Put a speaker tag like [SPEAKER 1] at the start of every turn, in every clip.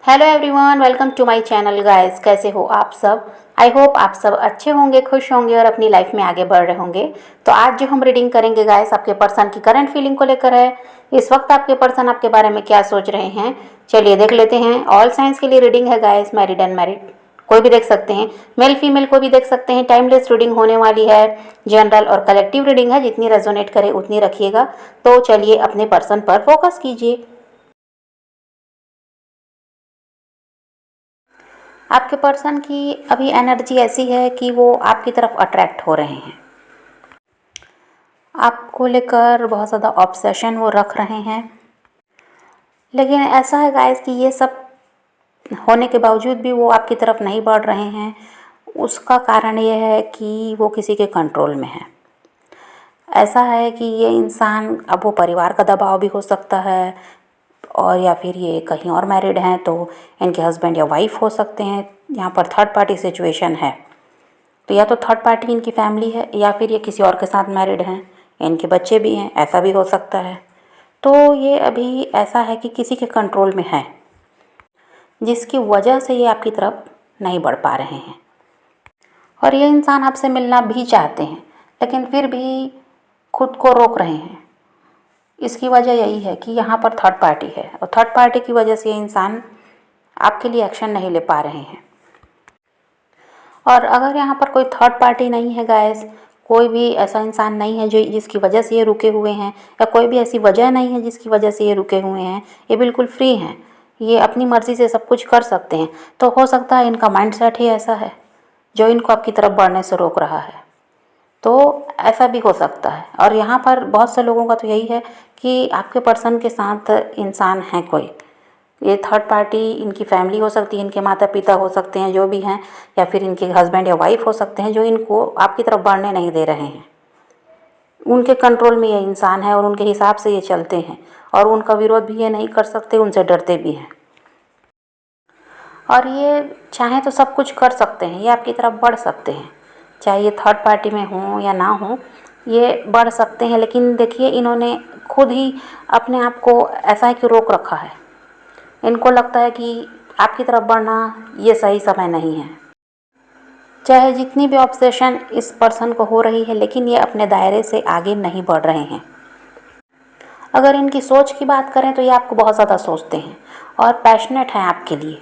[SPEAKER 1] Hello everyone, welcome to my channel guys. कैसे हो आप सब? आई होप आप सब अच्छे होंगे, खुश होंगे और अपनी लाइफ में आगे बढ़ रहे होंगे। तो आज जो हम रीडिंग करेंगे गाइस, आपके पर्सन की करंट फीलिंग को लेकर है। इस वक्त आपके पर्सन आपके बारे में क्या सोच रहे हैं, चलिए देख लेते हैं। ऑल साइंस के लिए रीडिंग है गाइस, मैरिड अनमैरिड कोई भी देख सकते हैं, मेल फीमेल को भी देख सकते हैं। टाइमलेस रीडिंग होने वाली है, जनरल और कलेक्टिव रीडिंग है, जितनी रेजोनेट करे उतनी रखिएगा। तो चलिए अपने पर्सन पर फोकस कीजिए। आपके पर्सन की अभी एनर्जी ऐसी है कि वो आपकी तरफ अट्रैक्ट हो रहे हैं। आपको लेकर बहुत ज़्यादा ऑब्सेशन वो रख रहे हैं। लेकिन ऐसा है गाइस कि ये सब होने के बावजूद भी वो आपकी तरफ नहीं बढ़ रहे हैं। उसका कारण ये है कि वो किसी के कंट्रोल में है। ऐसा है कि ये इंसान, अब वो परिवार का दबाव भी हो सकता है, और या फिर ये कहीं और मैरिड हैं तो इनके हस्बैंड या वाइफ हो सकते हैं। यहाँ पर थर्ड पार्टी सिचुएशन है, तो या तो थर्ड पार्टी इनकी फैमिली है या फिर ये किसी और के साथ मैरिड हैं, इनके बच्चे भी हैं, ऐसा भी हो सकता है। तो ये अभी ऐसा है कि किसी के कंट्रोल में है, जिसकी वजह से ये आपकी तरफ नहीं बढ़ पा रहे हैं। और ये इंसान आपसे मिलना भी चाहते हैं, लेकिन फिर भी खुद को रोक रहे हैं। इसकी वजह यही है कि यहाँ पर थर्ड पार्टी है, और थर्ड पार्टी की वजह से ये इंसान आपके लिए एक्शन नहीं ले पा रहे हैं। और अगर यहाँ पर कोई थर्ड पार्टी नहीं है गाइस, कोई भी ऐसा इंसान नहीं है जो जिसकी वजह से ये रुके हुए हैं, या कोई भी ऐसी वजह नहीं है जिसकी वजह से ये रुके हुए हैं, ये बिल्कुल फ्री हैं, ये अपनी मर्ज़ी से सब कुछ कर सकते हैं। तो हो सकता है इनका माइंडसेट ही ऐसा है जो इनको आपकी तरफ बढ़ने से रोक रहा है। तो ऐसा भी हो सकता है। और यहाँ पर बहुत से लोगों का तो यही है कि आपके पर्सन के साथ इंसान है कोई, ये थर्ड पार्टी इनकी फैमिली हो सकती है, इनके माता पिता हो सकते हैं जो भी हैं, या फिर इनके हस्बैंड या वाइफ हो सकते हैं, जो इनको आपकी तरफ बढ़ने नहीं दे रहे हैं। उनके कंट्रोल में ये इंसान है और उनके हिसाब से ये चलते हैं, और उनका विरोध भी ये नहीं कर सकते, उनसे डरते भी हैं। और ये चाहें तो सब कुछ कर सकते हैं, ये आपकी तरफ बढ़ सकते हैं, चाहे ये थर्ड पार्टी में हों या ना हों, ये बढ़ सकते हैं। लेकिन देखिए, इन्होंने खुद ही अपने आप को ऐसा है कि रोक रखा है। इनको लगता है कि आपकी तरफ बढ़ना ये सही समय नहीं है। चाहे जितनी भी ऑब्सेशन इस पर्सन को हो रही है, लेकिन ये अपने दायरे से आगे नहीं बढ़ रहे हैं। अगर इनकी सोच की बात करें तो ये आपको बहुत ज़्यादा सोचते हैं और पैशनेट हैं आपके लिए।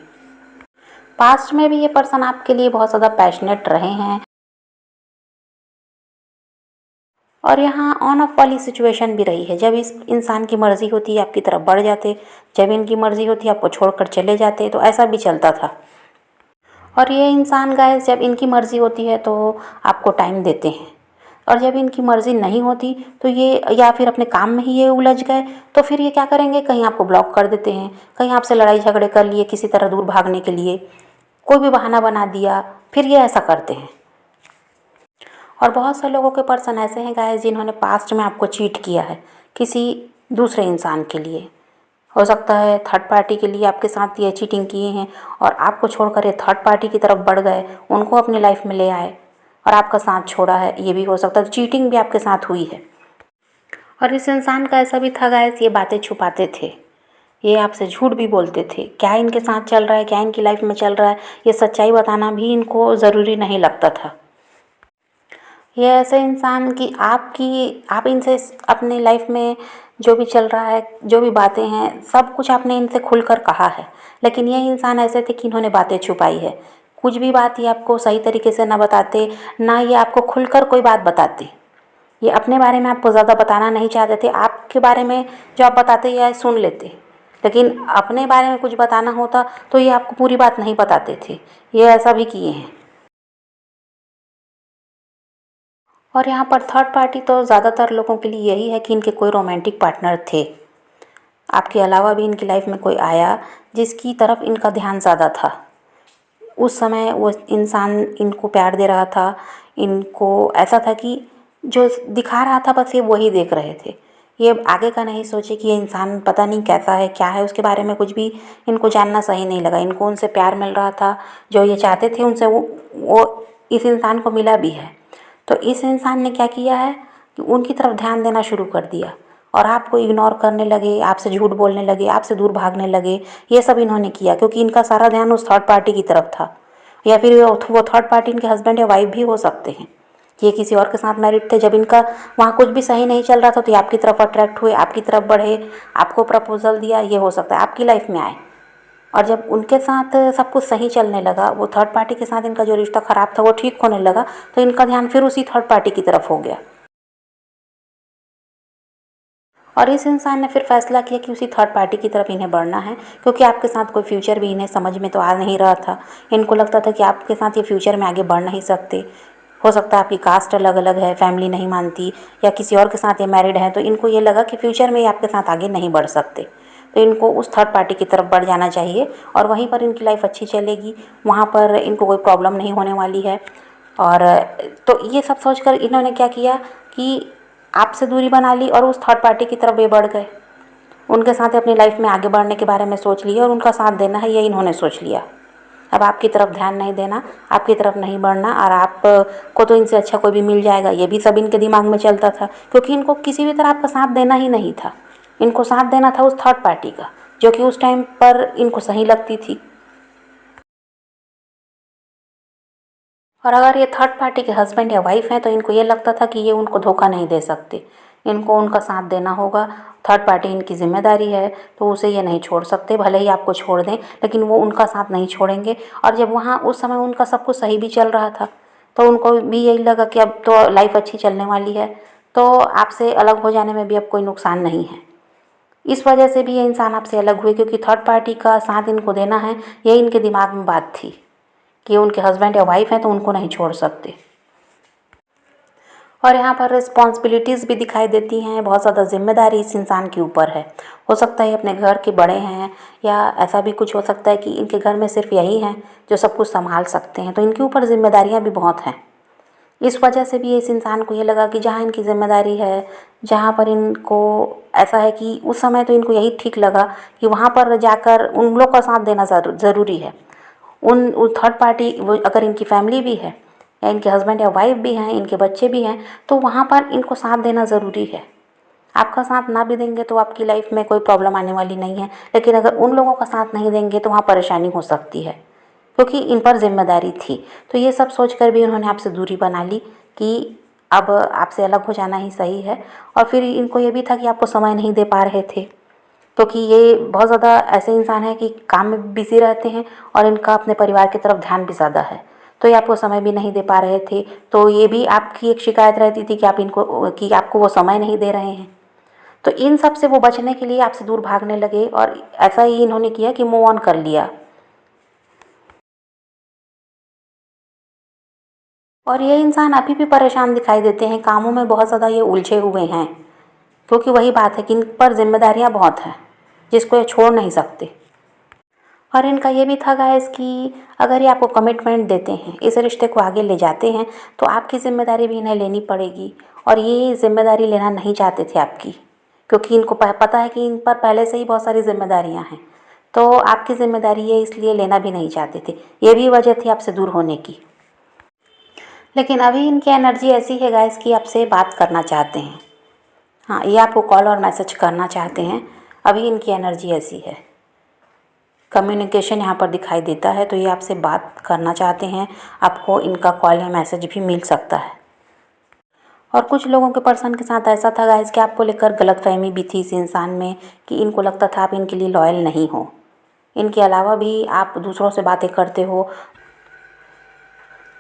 [SPEAKER 1] पास्ट में भी ये पर्सन आपके लिए बहुत ज़्यादा पैशनेट रहे हैं। और यहाँ ऑन ऑफ वाली सिचुएशन भी रही है, जब इस इंसान की मर्ज़ी होती है आपकी तरफ बढ़ जाते, जब इनकी मर्ज़ी होती है आपको छोड़कर चले जाते, तो ऐसा भी चलता था। और ये इंसान गाइस, जब इनकी मर्ज़ी होती है तो आपको टाइम देते हैं, और जब इनकी मर्ज़ी नहीं होती तो ये या फिर अपने काम में ही ये उलझ गए, तो फिर ये क्या करेंगे, कहीं आपको ब्लॉक कर देते हैं, कहीं आपसे लड़ाई झगड़े कर लिए किसी तरह दूर भागने के लिए, कोई भी बहाना बना दिया, फिर ये ऐसा करते हैं। और बहुत से लोगों के पर्सन ऐसे हैं गाइस, जिन्होंने पास्ट में आपको चीट किया है किसी दूसरे इंसान के लिए। हो सकता है थर्ड पार्टी के लिए आपके साथ ये चीटिंग किए हैं, और आपको छोड़कर ये थर्ड पार्टी की तरफ बढ़ गए, उनको अपनी लाइफ में ले आए और आपका साथ छोड़ा है, ये भी हो सकता है। चीटिंग भी आपके साथ हुई है। और इस इंसान का ऐसा भी था गाइस, ये बातें छुपाते थे, ये आपसे झूठ भी बोलते थे। क्या इनके साथ चल रहा है, क्या इनकी लाइफ में चल रहा है, ये सच्चाई बताना भी इनको ज़रूरी नहीं लगता था। ये ऐसे इंसान कि आप इनसे अपनी लाइफ में जो भी चल रहा है, जो भी बातें हैं, सब कुछ आपने इनसे खुलकर कहा है। लेकिन ये इंसान ऐसे थे कि इन्होंने बातें छुपाई है। कुछ भी बात ये आपको सही तरीके से ना बताते, ना ये आपको खुलकर कोई बात बताते। ये अपने बारे में आपको ज़्यादा बताना नहीं चाहते थे। आपके बारे में जो आप बताते या सुन लेते, लेकिन अपने बारे में कुछ बताना होता तो ये आपको पूरी बात नहीं बताते थे। ये ऐसा भी किए हैं। और यहाँ पर थर्ड पार्टी तो ज़्यादातर लोगों के लिए यही है कि इनके कोई रोमांटिक पार्टनर थे, आपके अलावा भी इनकी लाइफ में कोई आया जिसकी तरफ इनका ध्यान ज़्यादा था। उस समय वो इंसान इनको प्यार दे रहा था, इनको ऐसा था कि जो दिखा रहा था बस ये वही देख रहे थे। ये आगे का नहीं सोचे कि ये इंसान पता नहीं कैसा है, क्या है, उसके बारे में कुछ भी इनको जानना सही नहीं लगा। इनको उनसे प्यार मिल रहा था, जो ये चाहते थे उनसे वो इस इंसान को मिला भी है। तो इस इंसान ने क्या किया है कि उनकी तरफ ध्यान देना शुरू कर दिया, और आपको इग्नोर करने लगे, आपसे झूठ बोलने लगे, आपसे दूर भागने लगे। ये सब इन्होंने किया क्योंकि इनका सारा ध्यान उस थर्ड पार्टी की तरफ था, या फिर वो थर्ड पार्टी इनके हस्बैंड या वाइफ भी हो सकते हैं। ये किसी और के साथ मैरिड थे, जब इनका वहाँ कुछ भी सही नहीं चल रहा था तो ये आपकी तरफ अट्रैक्ट हुए, आपकी तरफ बढ़े, आपको प्रपोजल दिया, ये हो सकता है आपकी लाइफ में आए। और जब उनके साथ सब कुछ सही चलने लगा, वो थर्ड पार्टी के साथ इनका जो रिश्ता ख़राब था वो ठीक होने लगा, तो इनका ध्यान फिर उसी थर्ड पार्टी की तरफ हो गया। और इस इंसान ने फिर फैसला किया कि उसी थर्ड पार्टी की तरफ इन्हें बढ़ना है, क्योंकि आपके साथ कोई फ्यूचर भी इन्हें समझ में तो आ नहीं रहा था। इनको लगता था कि आपके साथ ये फ्यूचर में आगे बढ़ नहीं सकते। हो सकता है आपकी कास्ट अलग अलग है, फैमिली नहीं मानती, या किसी और के साथ ये मैरिड है, तो इनको ये लगा कि फ्यूचर में ये आपके साथ आगे नहीं बढ़ सकते, तो इनको उस थर्ड पार्टी की तरफ बढ़ जाना चाहिए और वहीं पर इनकी लाइफ अच्छी चलेगी, वहाँ पर इनको कोई प्रॉब्लम नहीं होने वाली है। और तो ये सब सोचकर इन्होंने क्या किया कि आपसे दूरी बना ली और उस थर्ड पार्टी की तरफ ये बढ़ गए। उनके साथ अपनी लाइफ में आगे बढ़ने के बारे में सोच लिया और उनका साथ देना है, ये इन्होंने सोच लिया। अब आपकी तरफ ध्यान नहीं देना, आपकी तरफ नहीं बढ़ना, और आपको तो इनसे अच्छा कोई भी मिल जाएगा, ये भी सब इनके दिमाग में चलता था, क्योंकि इनको किसी भी तरह आपका साथ देना ही नहीं था। इनको साथ देना था उस थर्ड पार्टी का, जो कि उस टाइम पर इनको सही लगती थी। और अगर ये थर्ड पार्टी के हस्बैंड या वाइफ हैं तो इनको ये लगता था कि ये उनको धोखा नहीं दे सकते, इनको उनका साथ देना होगा। थर्ड पार्टी इनकी जिम्मेदारी है, तो उसे ये नहीं छोड़ सकते, भले ही आपको छोड़ दें लेकिन वो उनका साथ नहीं छोड़ेंगे। और जब वहाँ उस समय उनका सब कुछ सही भी चल रहा था, तो उनको भी यही लगा कि अब तो लाइफ अच्छी चलने वाली है, तो आपसे अलग हो जाने में भी अब कोई नुकसान नहीं है। इस वजह से भी ये इंसान आपसे अलग हुए, क्योंकि थर्ड पार्टी का साथ इनको देना है, यही इनके दिमाग में बात थी कि उनके हस्बैंड या वाइफ हैं तो उनको नहीं छोड़ सकते। और यहाँ पर रिस्पॉन्सिबिलिटीज़ भी दिखाई देती हैं, बहुत ज़्यादा जिम्मेदारी इस इंसान के ऊपर है। हो सकता है अपने घर के बड़े हैं, या ऐसा भी कुछ हो सकता है कि इनके घर में सिर्फ यही हैं जो सब कुछ संभाल सकते हैं, तो इनके ऊपर जिम्मेदारियाँ भी बहुत हैं। इस वजह से भी इस इंसान को ये लगा कि जहाँ इनकी जिम्मेदारी है, जहाँ पर इनको ऐसा है कि उस समय तो इनको यही ठीक लगा कि वहाँ पर जाकर उन लोग का साथ देना ज़रूरी है। उन थर्ड पार्टी, वो अगर इनकी फैमिली भी है या इनके हस्बैंड या वाइफ भी हैं, इनके बच्चे भी हैं, तो वहाँ पर इनको साथ देना ज़रूरी है। आपका साथ ना भी देंगे तो आपकी लाइफ में कोई प्रॉब्लम आने वाली नहीं है, लेकिन अगर उन लोगों का साथ नहीं देंगे तो वहाँ परेशानी हो सकती है, क्योंकि इन पर जिम्मेदारी थी। तो ये सब सोचकर भी उन्होंने आपसे दूरी बना ली कि अब आपसे अलग हो जाना ही सही है। और फिर इनको ये भी था कि आपको समय नहीं दे पा रहे थे, क्योंकि ये बहुत ज़्यादा ऐसे इंसान हैं कि काम में बिज़ी रहते हैं और इनका अपने परिवार की तरफ ध्यान भी ज़्यादा है, तो ये आपको समय भी नहीं दे पा रहे थे। तो ये भी आपकी एक शिकायत रहती थी कि आपको वो समय नहीं दे रहे हैं। तो इन सब से वो बचने के लिए आपसे दूर भागने लगे, और ऐसा ही इन्होंने किया कि मूव ऑन कर लिया। और ये इंसान अभी भी परेशान दिखाई देते हैं, कामों में बहुत ज़्यादा ये उलझे हुए हैं, क्योंकि वही बात है कि इन पर जिम्मेदारियां बहुत हैं जिसको ये छोड़ नहीं सकते। और इनका ये भी था गाइस कि अगर ये आपको कमिटमेंट देते हैं, इस रिश्ते को आगे ले जाते हैं, तो आपकी ज़िम्मेदारी भी इन्हें लेनी पड़ेगी। और ये ज़िम्मेदारी लेना नहीं चाहते थे आपकी, क्योंकि इनको पता है कि इन पर पहले से ही बहुत सारी जिम्मेदारियां हैं, तो आपकी ज़िम्मेदारी ये इसलिए लेना भी नहीं चाहते थे। ये भी वजह थी आपसे दूर होने की। लेकिन अभी इनकी एनर्जी ऐसी है गाइस कि आपसे बात करना चाहते हैं। हाँ, ये आपको कॉल और मैसेज करना चाहते हैं। अभी इनकी एनर्जी ऐसी है, कम्युनिकेशन यहाँ पर दिखाई देता है, तो ये आपसे बात करना चाहते हैं। आपको इनका कॉल या मैसेज भी मिल सकता है। और कुछ लोगों के पर्सन के साथ ऐसा था गाइस कि आपको लेकर गलतफहमी भी थी इस इंसान में, कि इनको लगता था आप इनके लिए लॉयल नहीं हो। इनके अलावा भी आप दूसरों से बातें करते हो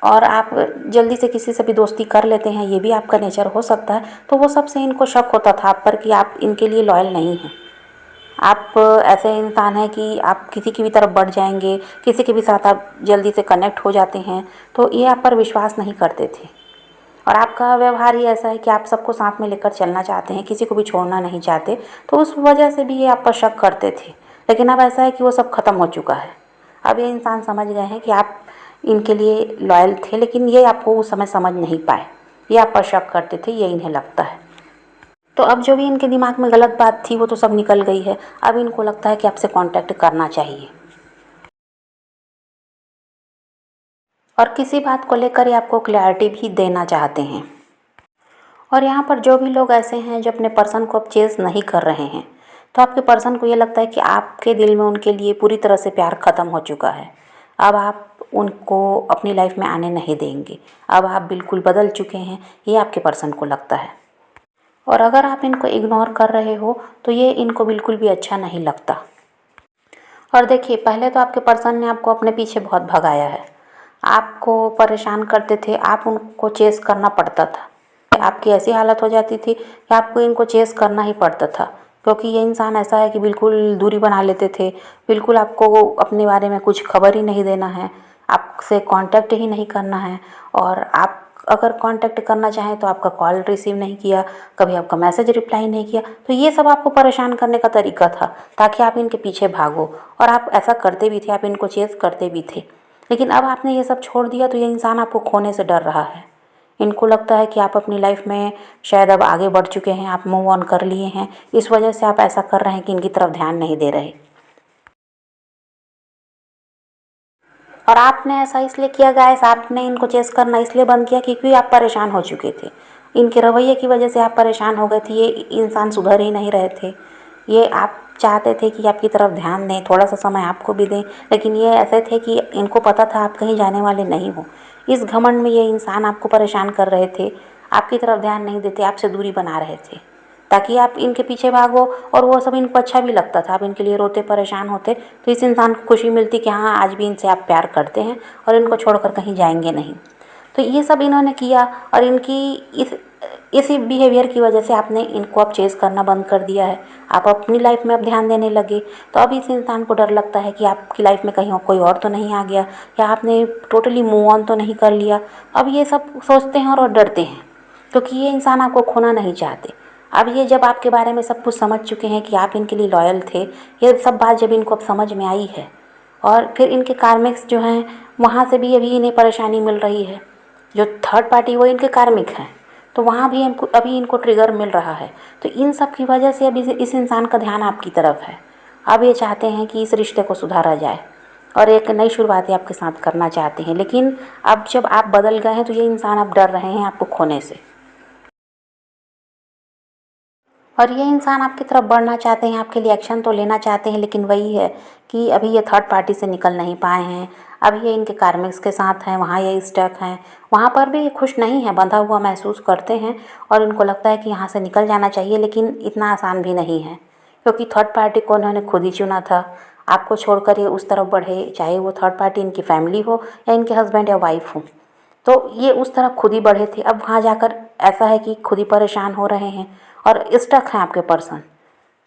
[SPEAKER 1] और आप जल्दी से किसी से भी दोस्ती कर लेते हैं, ये भी आपका नेचर हो सकता है। तो वो सबसे इनको शक होता था आप पर कि आप इनके लिए लॉयल नहीं हैं। आप ऐसे इंसान हैं कि आप किसी की भी तरफ बढ़ जाएंगे, किसी के भी साथ आप जल्दी से कनेक्ट हो जाते हैं, तो ये आप पर विश्वास नहीं करते थे। और आपका व्यवहार ही ऐसा है कि आप सबको साथ में लेकर चलना चाहते हैं, किसी को भी छोड़ना नहीं चाहते, तो उस वजह से भी ये आप पर शक करते थे। लेकिन अब ऐसा है कि वो सब खत्म हो चुका है। अब ये इंसान समझ गए हैं कि आप इनके लिए लॉयल थे, लेकिन ये आपको उस समय समझ नहीं पाए, ये आप पर शक करते थे, ये इन्हें लगता है। तो अब जो भी इनके दिमाग में गलत बात थी वो तो सब निकल गई है। अब इनको लगता है कि आपसे कांटेक्ट करना चाहिए, और किसी बात को लेकर ये आपको क्लैरिटी भी देना चाहते हैं। और यहाँ पर जो भी लोग ऐसे हैं जो अपने पर्सन को अब चेज़ नहीं कर रहे हैं, तो आपके पर्सन को ये लगता है कि आपके दिल में उनके लिए पूरी तरह से प्यार ख़त्म हो चुका है। अब आप उनको अपनी लाइफ में आने नहीं देंगे, अब आप बिल्कुल बदल चुके हैं, ये आपके पर्सन को लगता है। और अगर आप इनको इग्नोर कर रहे हो तो ये इनको बिल्कुल भी अच्छा नहीं लगता। और देखिए, पहले तो आपके पर्सन ने आपको अपने पीछे बहुत भगाया है, आपको परेशान करते थे, आप उनको चेस करना पड़ता था। आपकी ऐसी हालत हो जाती थी कि आपको इनको चेस करना ही पड़ता था, क्योंकि ये इंसान ऐसा है कि बिल्कुल दूरी बना लेते थे, बिल्कुल आपको अपने बारे में कुछ खबर ही नहीं देना है, आपसे कांटेक्ट ही नहीं करना है। और आप अगर कांटेक्ट करना चाहें तो आपका कॉल रिसीव नहीं किया, कभी आपका मैसेज रिप्लाई नहीं किया, तो ये सब आपको परेशान करने का तरीका था, ताकि आप इनके पीछे भागो। और आप ऐसा करते भी थे, आप इनको चेस करते भी थे। लेकिन अब आपने ये सब छोड़ दिया तो ये इंसान आपको खोने से डर रहा है। इनको लगता है कि आप अपनी लाइफ में शायद अब आगे बढ़ चुके हैं, आप मूव ऑन कर लिए हैं, इस वजह से आप ऐसा कर रहे हैं कि इनकी तरफ ध्यान नहीं दे रहे। और आपने ऐसा इसलिए किया गाइस, आपने इनको चेस करना इसलिए बंद किया क्योंकि आप परेशान हो चुके थे। इनके रवैये की वजह से आप परेशान हो गए थे, ये इंसान सुधर ही नहीं रहे थे। ये आप चाहते थे कि आपकी तरफ ध्यान दें, थोड़ा सा समय आपको भी दें, लेकिन ये ऐसे थे कि इनको पता था आप कहीं जाने वाले नहीं हो। इस घमंड में ये इंसान आपको परेशान कर रहे थे, आपकी तरफ ध्यान नहीं देते, आपसे दूरी बना रहे थे, ताकि आप इनके पीछे भागो। और वो सब इनको अच्छा भी लगता था, आप इनके लिए रोते परेशान होते, तो इस इंसान को खुशी मिलती कि हाँ, आज भी इनसे आप प्यार करते हैं और इनको छोड़कर कहीं जाएंगे नहीं। तो ये सब इन्होंने किया, और इनकी इसी बिहेवियर की वजह से आपने इनको अब चेज़ करना बंद कर दिया है। आप अपनी लाइफ में अब ध्यान देने लगे, तो अब इस इंसान को डर लगता है कि आपकी लाइफ में कहीं कोई और तो नहीं आ गया, या आपने टोटली मूव ऑन तो नहीं कर लिया। अब ये सब सोचते हैं और डरते हैं, क्योंकि ये इंसान आपको खोना नहीं चाहते। अब ये जब आपके बारे में सब कुछ समझ चुके हैं कि आप इनके लिए लॉयल थे, ये सब बात जब इनको अब समझ में आई है, और फिर इनके कार्मिक्स जो हैं वहाँ से भी अभी इन्हें परेशानी मिल रही है। जो थर्ड पार्टी वो इनके कार्मिक हैं, तो वहाँ भी इनको अभी इनको ट्रिगर मिल रहा है। तो इन सब की वजह से अभी इस इंसान का ध्यान आपकी तरफ है। अब ये चाहते हैं कि इस रिश्ते को सुधारा जाए और एक नई शुरुआत आपके साथ करना चाहते हैं। लेकिन अब जब आप बदल गए हैं तो ये इंसान अब डर रहे हैं आपको खोने से, और ये इंसान आपकी तरफ बढ़ना चाहते हैं, आपके लिए एक्शन तो लेना चाहते हैं, लेकिन वही है कि अभी ये थर्ड पार्टी से निकल नहीं पाए हैं। अभी ये इनके कार्मिक्स के साथ हैं, वहाँ ये स्टक हैं, वहाँ पर भी ये खुश नहीं है, बंधा हुआ महसूस करते हैं, और इनको लगता है कि यहाँ से निकल जाना चाहिए, लेकिन इतना आसान भी नहीं है, क्योंकि थर्ड पार्टी को उन्होंने खुद ही चुना था। आपको छोड़कर ये उस तरफ बढ़े, चाहे वो थर्ड पार्टी इनकी फैमिली हो या इनके हस्बैंड या वाइफ हो, तो ये उस तरफ खुद ही बढ़े थे। अब वहाँ जाकर ऐसा है कि खुद ही परेशान हो रहे हैं और स्टक हैं आपके पर्सन,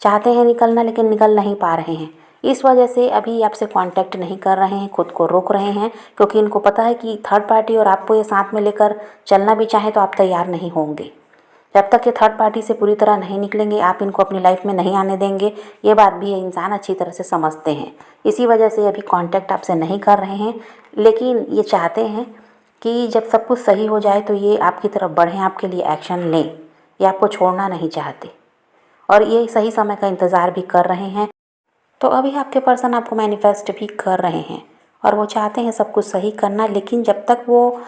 [SPEAKER 1] चाहते हैं निकलना लेकिन निकल नहीं पा रहे हैं। इस वजह से अभी आपसे कांटेक्ट नहीं कर रहे हैं, खुद को रोक रहे हैं, क्योंकि इनको पता है कि थर्ड पार्टी और आपको ये साथ में लेकर चलना भी चाहें तो आप तैयार नहीं होंगे। जब तक ये थर्ड पार्टी से पूरी तरह नहीं निकलेंगे, आप इनको अपनी लाइफ में नहीं आने देंगे। ये बात भी ये इंसान अच्छी तरह से समझते हैं, इसी वजह से अभी कांटेक्ट आपसे नहीं कर रहे हैं। लेकिन ये चाहते हैं कि जब सब कुछ सही हो जाए तो ये आपकी तरफ बढ़ें, आपके लिए एक्शन लें। ये आपको छोड़ना नहीं चाहते और ये सही समय का इंतज़ार भी कर रहे हैं। तो अभी आपके पर्सन आपको मैनिफेस्ट भी कर रहे हैं और वो चाहते हैं सब कुछ सही करना, लेकिन जब तक वो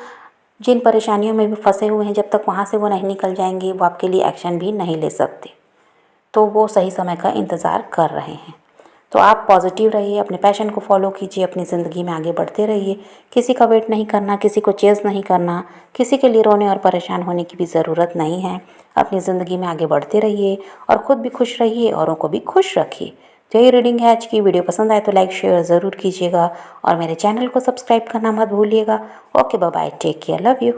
[SPEAKER 1] जिन परेशानियों में भी फंसे हुए हैं, जब तक वहाँ से वो नहीं निकल जाएंगे, वो आपके लिए एक्शन भी नहीं ले सकते। तो वो सही समय का इंतज़ार कर रहे हैं। तो आप पॉजिटिव रहिए, अपने पैशन को फॉलो कीजिए, अपनी ज़िंदगी में आगे बढ़ते रहिए। किसी का वेट नहीं करना, किसी को चेज़ नहीं करना, किसी के लिए रोने और परेशान होने की भी ज़रूरत नहीं है। अपनी ज़िंदगी में आगे बढ़ते रहिए और ख़ुद भी खुश रहिए, औरों को भी खुश रखिए। तो ये रीडिंग है आज की। वीडियो पसंद आए तो लाइक शेयर ज़रूर कीजिएगा और मेरे चैनल को सब्सक्राइब करना मत भूलिएगा। Okay, bye bye, take care, love you.